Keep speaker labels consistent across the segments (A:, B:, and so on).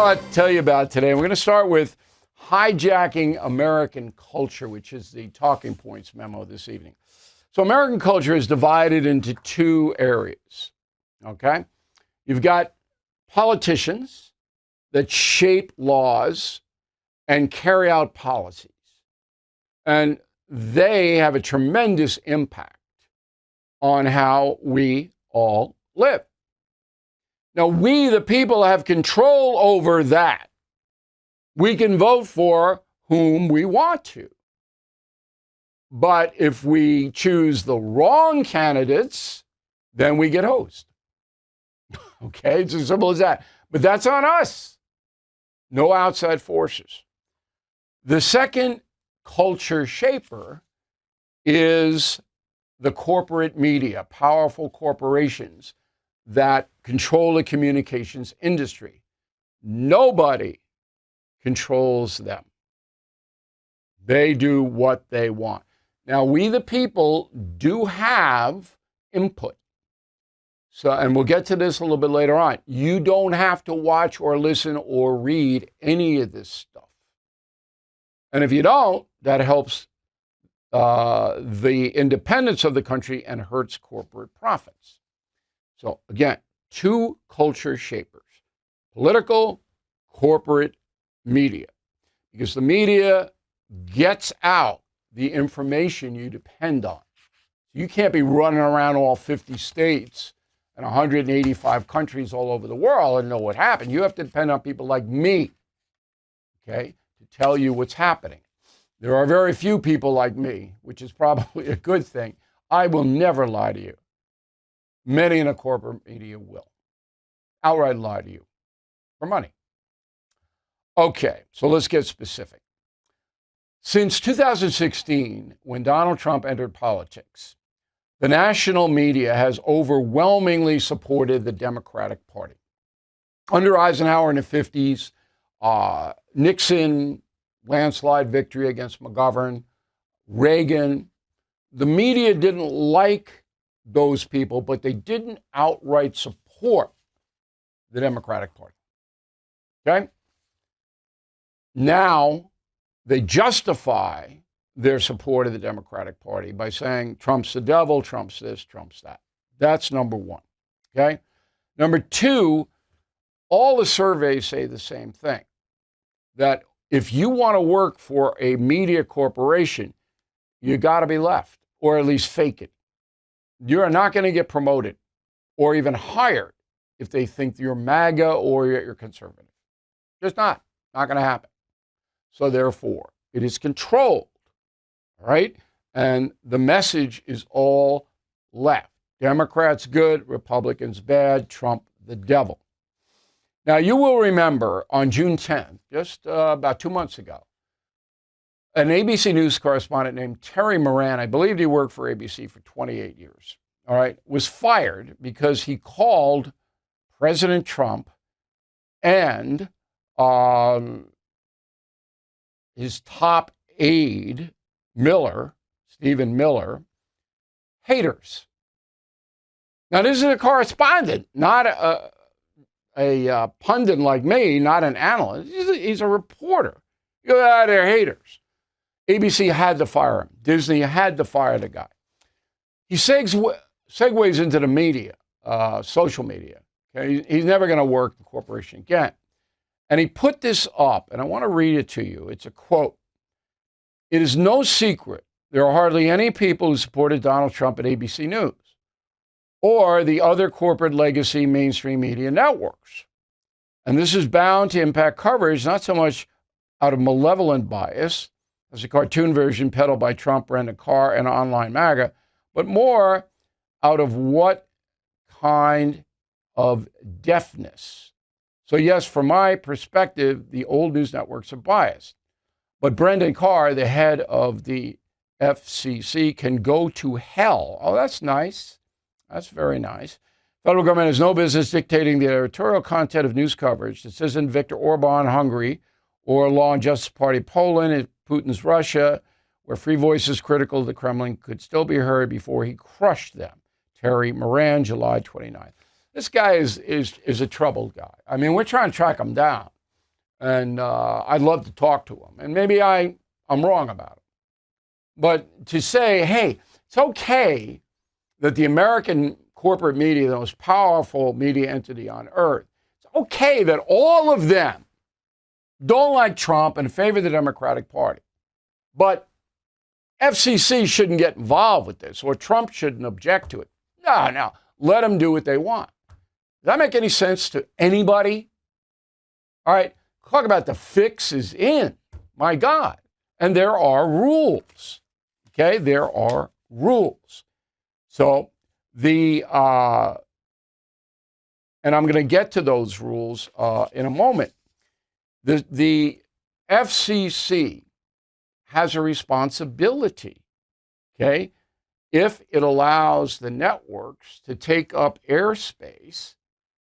A: lot to tell you about today. We're going to start with hijacking American culture, which is the talking points memo this evening. So American culture is divided into two areas, okay? You've got politicians that shape laws and carry out policies. And they have a tremendous impact on how we all live. Now, we, the people, have control over that. We can vote for whom we want to. But if we choose the wrong candidates, then we get hosed. Okay, it's as simple as that. But that's on us. No outside forces. The second culture shaper is the corporate media, powerful corporations that control the communications industry. Nobody controls them. They do what they want. Now, we the people do have input. So, and we'll get to this a little bit later on. You don't have to watch or listen or read any of this stuff. And if you don't, that helps the independence of the country and hurts corporate profits. So again, two culture shapers, political, corporate, media, because the media gets out the information you depend on. You can't be running around all 50 states and 185 countries all over the world and know what happened. You have to depend on people like me, okay, to tell you what's happening. There are very few people like me, which is probably a good thing. I will never lie to you. Many in the corporate media will outright lie to you for money. Okay, so let's get specific. Since 2016, when Donald Trump entered politics, the national media has overwhelmingly supported the Democratic Party. Under Eisenhower in the 50s, Nixon, landslide victory against McGovern, Reagan, the media didn't like those people, but they didn't outright support the Democratic Party. Okay? Now, they justify their support of the Democratic Party by saying Trump's the devil, Trump's this, Trump's that. That's number one. Okay? Number two, all the surveys say the same thing, that if you want to work for a media corporation, you got to be left, or at least fake it. You're not going to get promoted or even hired if they think you're MAGA or you're conservative. Just not going to happen. So therefore, it is controlled, right? And the message is all left. Democrats good, Republicans bad, Trump the devil. Now, you will remember on June 10th, just about 2 months ago, an ABC News correspondent named Terry Moran, I believe he worked for ABC for 28 years, all right, was fired because he called President Trump and his top aide, Stephen Miller, haters. Now, this is a correspondent, not a pundit like me, not an analyst. He's a reporter. They're haters. ABC had to fire him. Disney had to fire the guy. He segues into the media, social media. Okay? He's never going to work the corporation again. And he put this up, and I want to read it to you. It's a quote. "It is no secret there are hardly any people who supported Donald Trump at ABC News or the other corporate legacy mainstream media networks. And this is bound to impact coverage, not so much out of malevolent bias, as a cartoon version peddled by Trump, Brendan Carr, and online MAGA, but more out of what kind of deafness. So yes, from my perspective, the old news networks are biased. But Brendan Carr, the head of the FCC, can go to hell." Oh, that's nice. That's very nice. "Federal government has no business dictating the editorial content of news coverage. This isn't Viktor Orban, Hungary, or Law and Justice Party, Poland, and Putin's Russia, where free voices critical of the Kremlin could still be heard before he crushed them." Terry Moran, July 29th. This guy is a troubled guy. I mean, we're trying to track him down. And I'd love to talk to him. And maybe I'm wrong about it. But to say, hey, it's okay that the American corporate media, the most powerful media entity on earth, it's okay that all of them don't like Trump and favor the Democratic Party. But FCC shouldn't get involved with this, or Trump shouldn't object to it. No, let them do what they want. Does that make any sense to anybody? All right, talk about the fix is in. My God. And there are rules. Okay, there are rules. So and I'm going to get to those rules in a moment. The FCC has a responsibility, okay, if it allows the networks to take up airspace,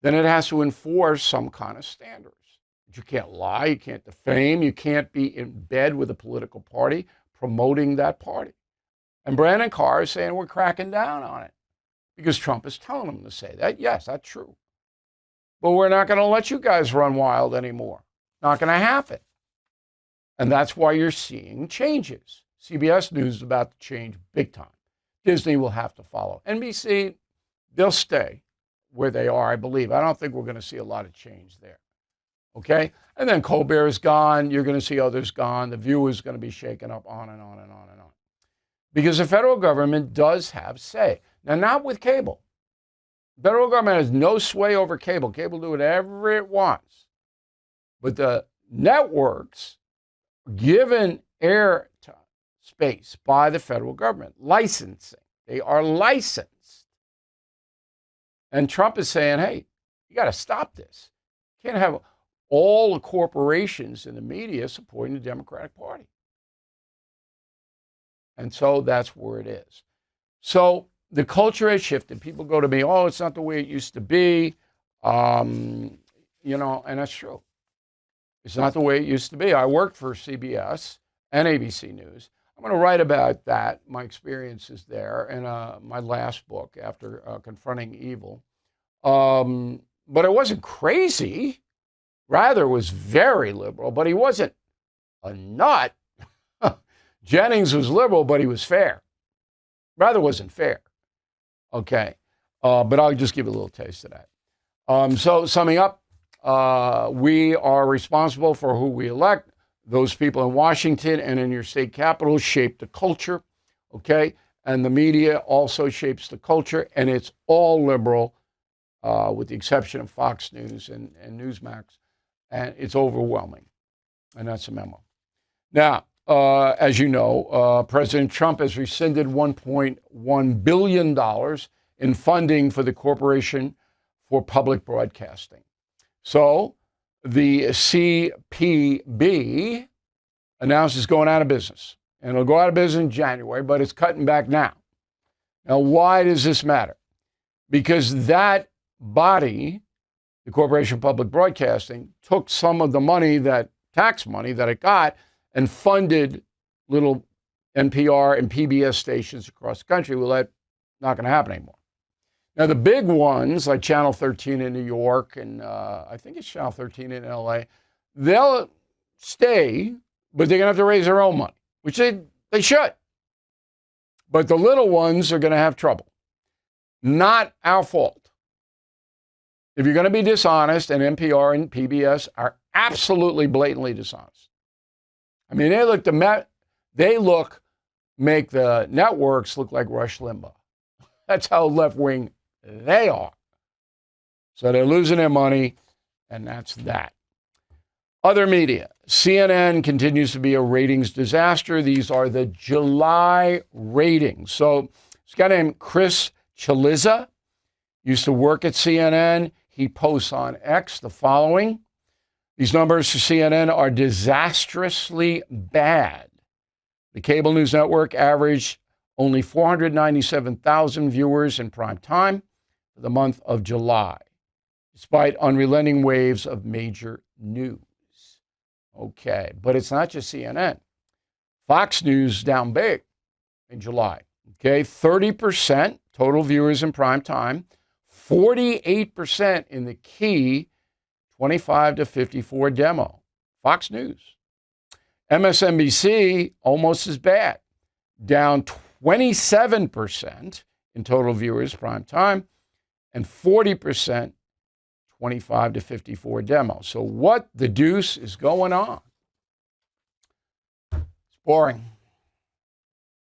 A: then it has to enforce some kind of standards. You can't lie, you can't defame, you can't be in bed with a political party promoting that party. And Brandon Carr is saying we're cracking down on it because Trump is telling them to say that. Yes, that's true. But we're not going to let you guys run wild anymore. Not going to happen. And that's why you're seeing changes. CBS News is about to change big time. Disney will have to follow. NBC, they'll stay where they are, I believe. I don't think we're going to see a lot of change there. Okay? And then Colbert is gone. You're going to see others gone. The View is going to be shaken up, on and on and on and on. Because the federal government does have say. Now, not with cable. The federal government has no sway over cable. Cable do whatever it wants. But the networks, given air space by the federal government, licensing. They are licensed. And Trump is saying, hey, you got to stop this. You can't have all the corporations in the media supporting the Democratic Party. And so that's where it is. So the culture has shifted. People go to me, oh, it's not the way it used to be. And that's true. It's not the way it used to be. I worked for CBS and ABC News. I'm going to write about that, my experiences there, in my last book, After Confronting Evil. But it wasn't crazy. Rather, it was very liberal, but he wasn't a nut. Jennings was liberal, but he was fair. Rather wasn't fair. Okay. But I'll just give you a little taste of that. So summing up, we are responsible for who we elect. Those people in Washington and in your state capitals shape the culture, okay? And the media also shapes the culture, and it's all liberal, with the exception of Fox News and Newsmax, and it's overwhelming. And that's a memo. Now, as you know, President Trump has rescinded $1.1 billion in funding for the Corporation for Public Broadcasting. So the CPB announced it's going out of business. And it'll go out of business in January, but it's cutting back now. Now, why does this matter? Because that body, the Corporation for Public Broadcasting, took some of the money, that tax money that it got, and funded little NPR and PBS stations across the country. Well, that's not going to happen anymore. Now, the big ones, like Channel 13 in New York, and I think it's Channel 13 in LA, they'll stay, but they're going to have to raise their own money, which they should. But the little ones are going to have trouble. Not our fault. If you're going to be dishonest, and NPR and PBS are absolutely blatantly dishonest. I mean, make the networks look like Rush Limbaugh. That's how left-wing they are. So they're losing their money, and that's that. Other media. CNN continues to be a ratings disaster. These are the July ratings. So this guy named Chris Chaliza used to work at CNN. He posts on X the following. These numbers for CNN are disastrously bad. The cable news network averaged only 497,000 viewers in prime time for the month of July, despite unrelenting waves of major news. Okay, but it's not just CNN. Fox News down big in July. Okay, 30% total viewers in prime time, 48% in the key 25 to 54 demo. Fox News. MSNBC, almost as bad, down 27% in total viewers prime time and 40% 25 to 54 demo. So what the deuce is going on? It's boring.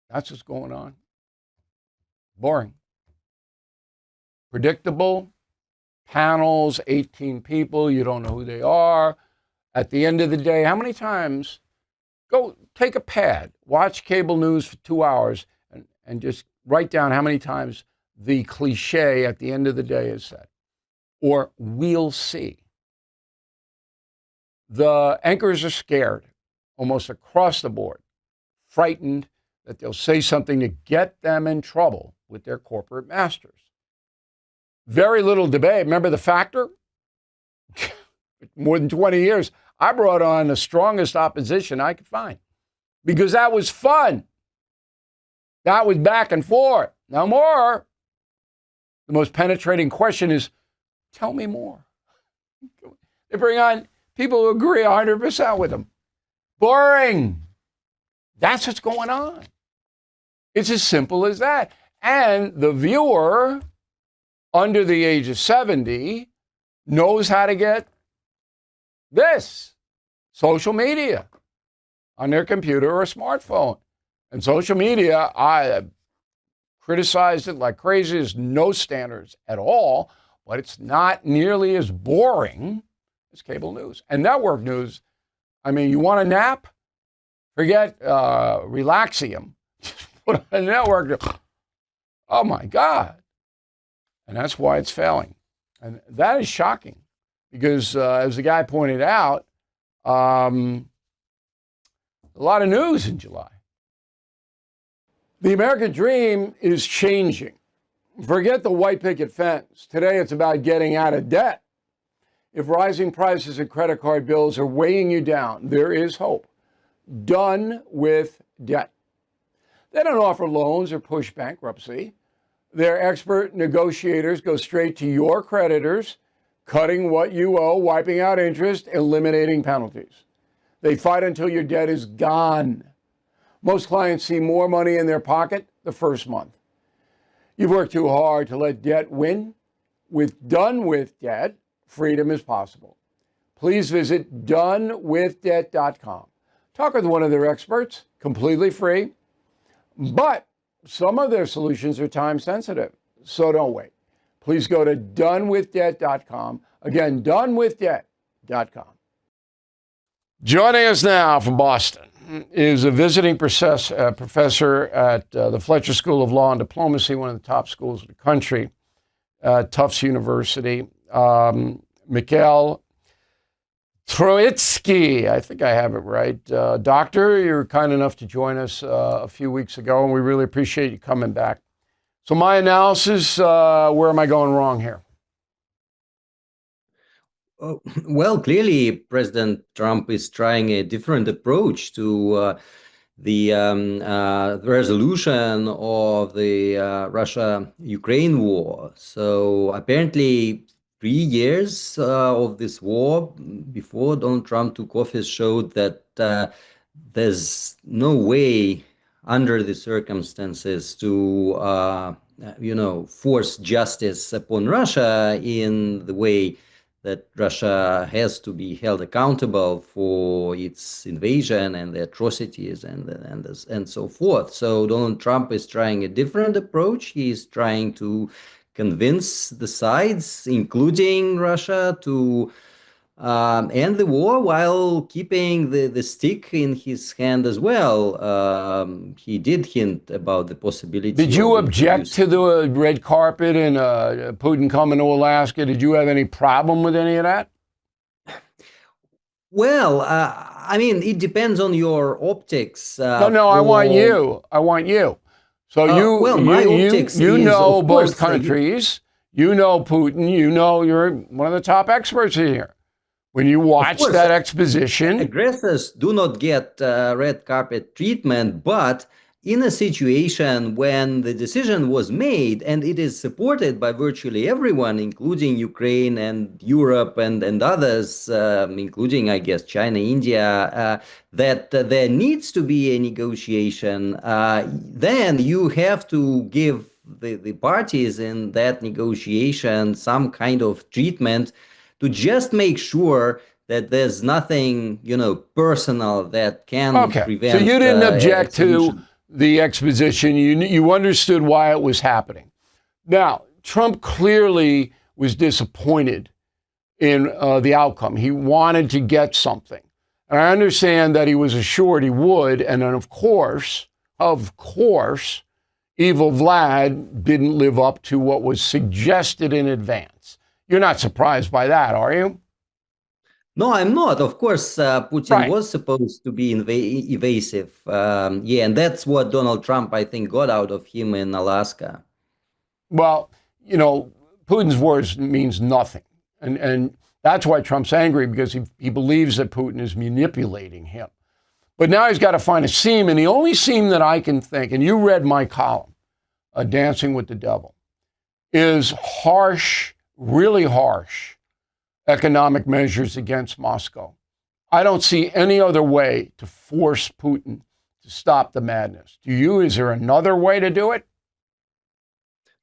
A: That's what's going on. Boring. Predictable. Panels, 18 people, you don't know who they are. At the end of the day, how many times, go take a pad, watch cable news for 2 hours, and just write down how many times the cliche at the end of the day is said. Or we'll see. The anchors are scared almost across the board, frightened that they'll say something to get them in trouble with their corporate masters. Very little debate. Remember The Factor? More than 20 years. I brought on the strongest opposition I could find because that was fun. That was back and forth. Now more. The most penetrating question is, tell me more. They bring on people who agree 100% with them. Boring. That's what's going on. It's as simple as that. And the viewer under the age of 70 knows how to get this, social media, on their computer or smartphone. And social media, I criticized it like crazy. There's no standards at all, but it's not nearly as boring as cable news. And network news, I mean, you want a nap? Forget Relaxium. Put on a network. Oh my God. And that's why it's failing. And that is shocking because, as the guy pointed out, a lot of news in July. The American dream is changing. Forget the white picket fence. Today it's about getting out of debt. If rising prices and credit card bills are weighing you down, there is hope. Done with debt. They don't offer loans or push bankruptcy. Their expert negotiators go straight to your creditors, cutting what you owe, wiping out interest, eliminating penalties. They fight until your debt is gone. Most clients see more money in their pocket the first month. You've worked too hard to let debt win. With Done With Debt, freedom is possible. Please visit donewithdebt.com. Talk with one of their experts, completely free. But some of their solutions are time sensitive, so don't wait. Please go to donewithdebt.com. Again, donewithdebt.com. Joining us now from Boston is a visiting professor at the Fletcher School of Law and Diplomacy, one of the top schools in the country, Tufts University. Mikhail Troitsky, I think I have it right. Doctor, you were kind enough to join us a few weeks ago, and we really appreciate you coming back. So my analysis, where am I going wrong here?
B: Well, clearly, President Trump is trying a different approach to the resolution of the Russia-Ukraine war. So apparently, 3 years of this war before Donald Trump took office showed that there's no way under the circumstances to, force justice upon Russia in the way that Russia has to be held accountable for its invasion and the atrocities and so forth. So Donald Trump is trying a different approach. He's trying to convince the sides, including Russia, to end the war while keeping the stick in his hand as well. He did hint about the possibility.
A: Did you object to the red carpet and Putin coming to Alaska? Did you have any problem with any of that?
B: Well, I mean, it depends on your optics.
A: I want you. So you know both countries. You know Putin. You know you're one of the top experts here. When you watch that exposition,
B: aggressors do not get red carpet treatment, but in a situation when the decision was made and it is supported by virtually everyone, including Ukraine and Europe and others, including, I guess, China, India, that there needs to be a negotiation, then you have to give the parties in that negotiation some kind of treatment to just make sure that there's nothing, personal that can
A: Okay. So
B: prevent
A: you didn't
B: a
A: object to
B: solution.
A: the exposition. You understood why it was happening. Now, Trump clearly was disappointed in the outcome. He wanted to get something. And I understand that he was assured he would. And then, of course, evil Vlad didn't live up to what was suggested in advance. You're not surprised by that, are you?
B: No, I'm not. Of course, Putin
A: Right.
B: was supposed to be evasive. Yeah, and that's what Donald Trump, I think, got out of him in Alaska.
A: Well, Putin's words means nothing. And that's why Trump's angry, because he believes that Putin is manipulating him. But now he's got to find a seam. And the only seam that I can think, and you read my column, Dancing with the Devil, is harsh, really harsh economic measures against Moscow. I don't see any other way to force Putin to stop the madness. Do you? Is there another way to do it?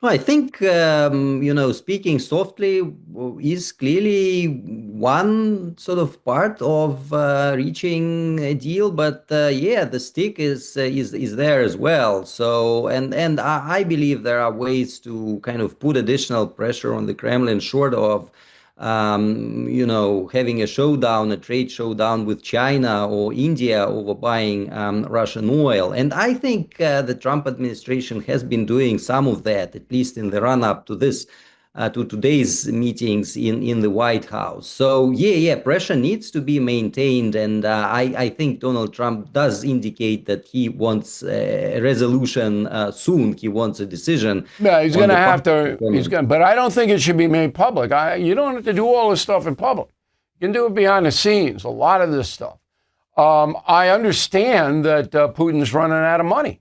B: I think, speaking softly is clearly one sort of part of reaching a deal, but yeah, the stick is there as well. So, and I believe there are ways to kind of put additional pressure on the Kremlin, short of having a showdown, a trade showdown with China or India over buying Russian oil. And I think the Trump administration has been doing some of that, at least in the run-up to this, to today's meetings in the White House. So yeah, pressure needs to be maintained, and I think Donald Trump does indicate that he wants a resolution soon. He wants a decision
A: Yeah, he's
B: on
A: going to
B: the part
A: have
B: of the
A: to. He's
B: Kremlin.
A: going, but I don't think it should be made public. You don't have to do all this stuff in public. You can do it behind the scenes. A lot of this stuff. I understand that Putin's running out of money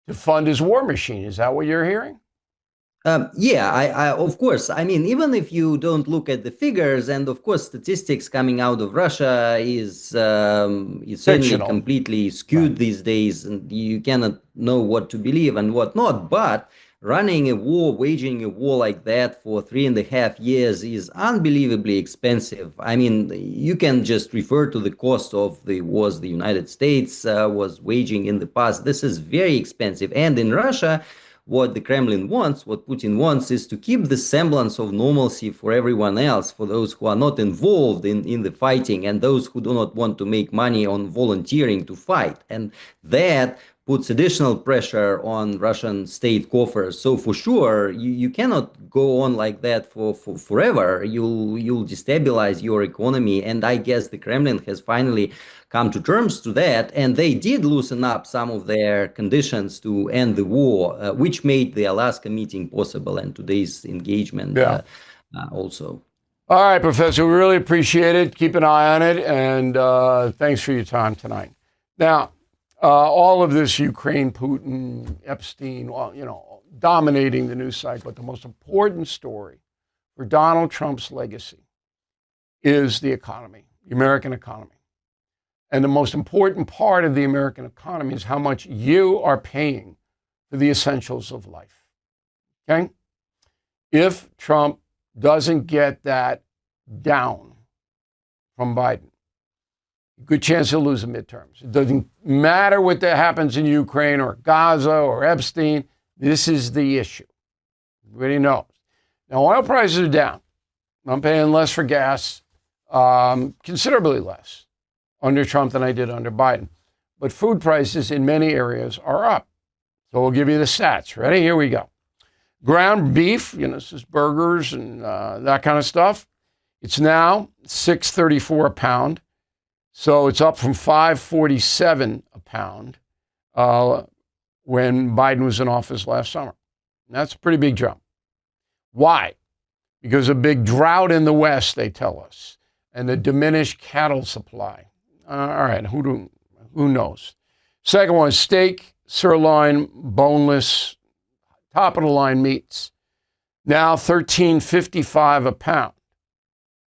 A: to fund his war machine. Is that what you're hearing?
B: Yeah, of course. I mean, even if you don't look at the figures, and of course, statistics coming out of Russia is certainly
A: Fictional.
B: completely
A: Right.
B: skewed these days, and you cannot know what to believe and what not. But running a war, waging a war like that for 3.5 years is unbelievably expensive. I mean, you can just refer to the cost of the wars the United States was waging in the past. This is very expensive, and in Russia what the Kremlin wants, what Putin wants, is to keep the semblance of normalcy for everyone else, for those who are not involved in the fighting and those who do not want to make money on volunteering to fight. And that puts additional pressure on Russian state coffers. So for sure, you cannot go on like that for forever. You'll destabilize your economy. And I guess the Kremlin has finally come to terms to that, and they did loosen up some of their conditions to end the war, which made the Alaska meeting possible and today's engagement
A: Yeah.
B: also.
A: All right, Professor. We really appreciate it. Keep an eye on it, and thanks for your time tonight. Now, all of this Ukraine, Putin, Epstein, well, dominating the news cycle. But the most important story for Donald Trump's legacy is the economy, the American economy. And the most important part of the American economy is how much you are paying for the essentials of life. Okay? If Trump doesn't get that down from Biden, good chance he'll lose the midterms. It doesn't matter what that happens in Ukraine or Gaza or Epstein. This is the issue. Everybody knows. Now, oil prices are down. I'm paying less for gas, considerably less under Trump than I did under Biden. But food prices in many areas are up. So we'll give you the stats. Ready? Here we go. Ground beef, this is burgers and that kind of stuff. It's now $6.34 a pound. So it's up from $5.47 a pound when Biden was in office last summer. And that's a pretty big jump. Why? Because of a big drought in the West, they tell us, and the diminished cattle supply. All right, who knows? Second one, steak, sirloin, boneless, top of the line meats. Now $13.55 a pound.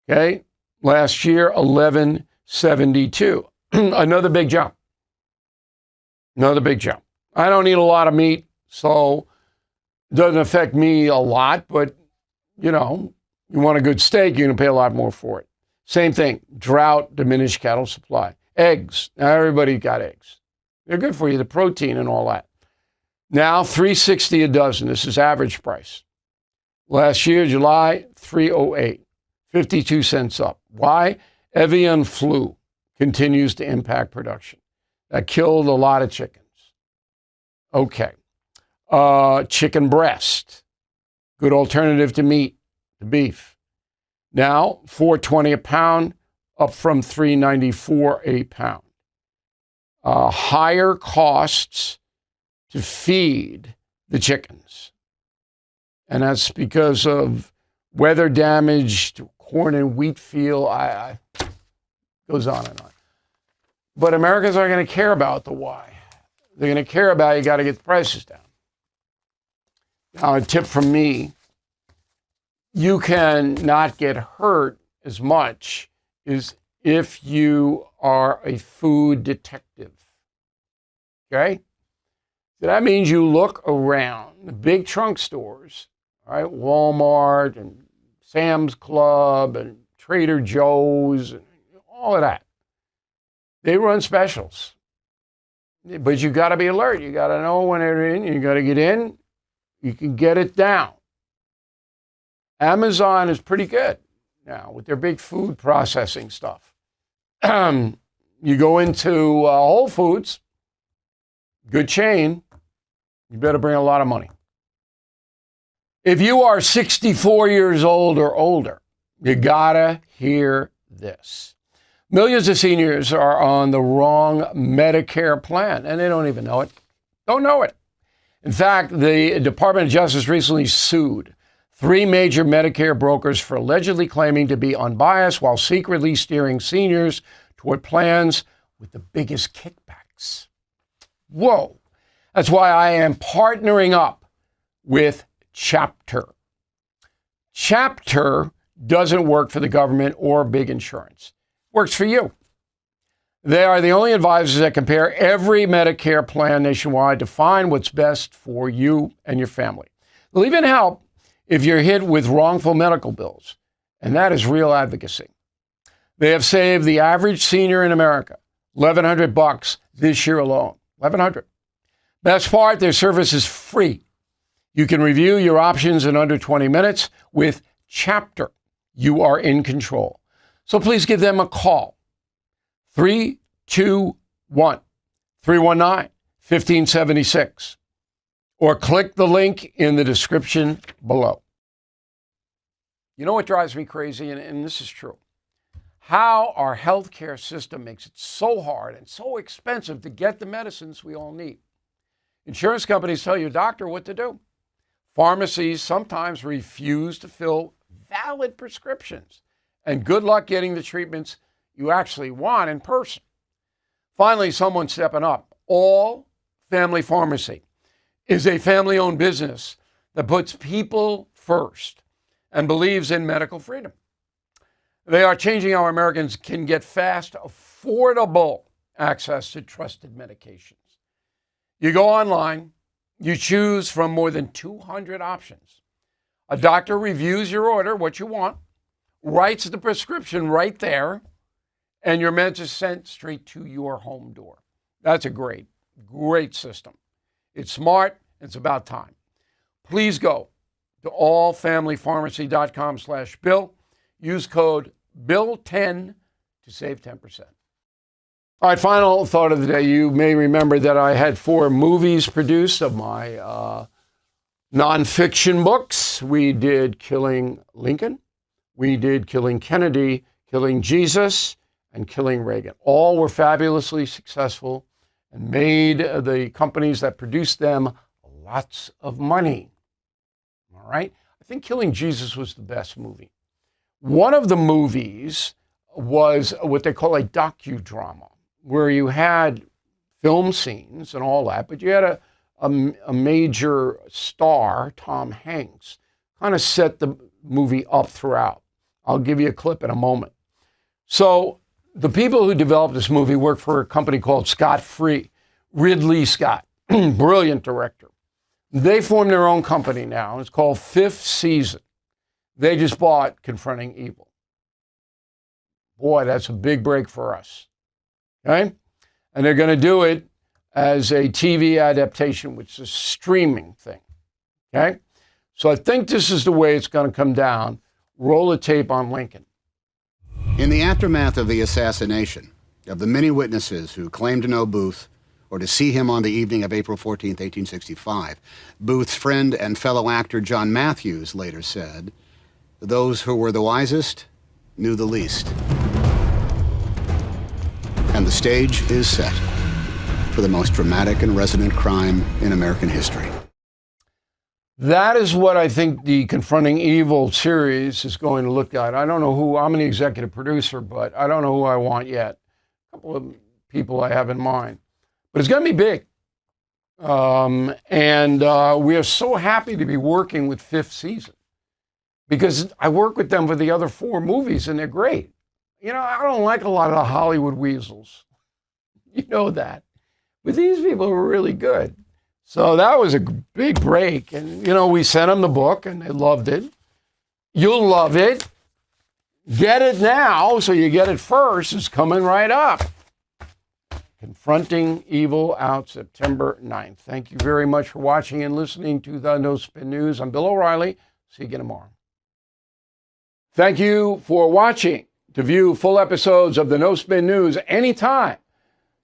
A: Okay? Last year, $11.72. Another big jump. Another big jump. I don't eat a lot of meat, so it doesn't affect me a lot, but you know, you want a good steak, you're going to pay a lot more for it. Same thing, drought, diminished cattle supply. Eggs. Now everybody got eggs. They're good for you, the protein and all that. Now $3.60 a dozen. This is average price. Last year, July, $3.08. 52 cents up. Why? Avian flu continues to impact production. That killed a lot of chickens. Okay. Chicken breast. Good alternative to meat, to beef. Now, $4.20 a pound, up from $3.94 a pound. Higher costs to feed the chickens. And that's because of weather damage to corn and wheat field. Goes on and on. But Americans aren't going to care about the why. They're going to care about you got to get the prices down. Now, a tip from me, you can not get hurt as much as if you are a food detective. Okay? So that means you look around the big trunk stores, all right, Walmart and Sam's Club and Trader Joe's and all of that. They run specials. But you got to be alert. You got to know when they're in. You got to get in. You can get it down. Amazon is pretty good now with their big food processing stuff. You go into Whole Foods, good chain, you better bring a lot of money. If you are 64 years old or older, you gotta hear this. Millions of seniors are on the wrong Medicare plan, and they don't even know it. Don't know it. In fact, the Department of Justice recently sued 3 major Medicare brokers for allegedly claiming to be unbiased while secretly steering seniors toward plans with the biggest kickbacks. Whoa. That's why I am partnering up with Chapter. Chapter doesn't work for the government or big insurance. Works for you. They are the only advisors that compare every Medicare plan nationwide to find what's best for you and your family. They'll even help if you're hit with wrongful medical bills, and that is real advocacy. They have saved the average senior in America $1,100 this year alone. $1,100. Best part, their service is free. You can review your options in under 20 minutes with Chapter. You are in control. So please give them a call. 321-319-1576. Or click the link in the description below. You know what drives me crazy, and this is true? How our healthcare system makes it so hard and so expensive to get the medicines we all need. Insurance companies tell your doctor what to do. Pharmacies sometimes refuse to fill valid prescriptions. And good luck getting the treatments you actually want in person. Finally, someone stepping up. All Family Pharmacy is a family-owned business that puts people first and believes in medical freedom. They are changing how Americans can get fast, affordable access to trusted medications. You go online, you choose from more than 200 options. A doctor reviews your order, what you want, writes the prescription right there, and your meds are sent straight to your home door. That's a great, great system. It's smart. It's about time. Please go to allfamilypharmacy.com/Bill. Use code BILL10 to save 10%. All right, final thought of the day. You may remember that I had 4 movies produced of my nonfiction books. We did Killing Lincoln. We did Killing Kennedy, Killing Jesus, and Killing Reagan. All were fabulously successful and made the companies that produced them lots of money. All right? I think Killing Jesus was the best movie. One of the movies was what they call a docudrama, where you had film scenes and all that, but you had a major star, Tom Hanks, kind of set the movie up throughout. I'll give you a clip in a moment. So the people who developed this movie work for a company called Scott Free, Ridley Scott, brilliant director. They formed their own company now. It's called Fifth Season. They just bought Confronting Evil. Boy, that's a big break for us. Okay? And they're going to do it as a TV adaptation, which is a streaming thing. Okay? So I think this is the way it's going to come down. Roll the tape on Lincoln.
C: In the aftermath of the assassination of the many witnesses who claimed to know Booth or to see him on the evening of April 14, 1865, Booth's friend and fellow actor John Matthews later said, "Those who were the wisest knew the least." And the stage is set for the most dramatic and resonant crime in American history.
A: That is what I think the Confronting Evil series is going to look at. I don't know who, I'm the executive producer, but I don't know who I want yet. A couple of people I have in mind. But it's going to be big. We are so happy to be working with Fifth Season because I work with them for the other 4 movies and they're great. You know, I don't like a lot of the Hollywood weasels. You know that. But these people are really good. So that was a big break. And, you know, we sent them the book and they loved it. You'll love it. Get it now so you get it first. It's coming right up. Confronting Evil out September 9th. Thank you very much for watching and listening to the No Spin News. I'm Bill O'Reilly. See you again tomorrow. Thank you for watching. To view full episodes of the No Spin News anytime,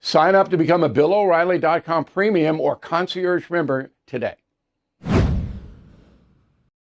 A: sign up to become a BillO'Reilly.com premium or concierge member today.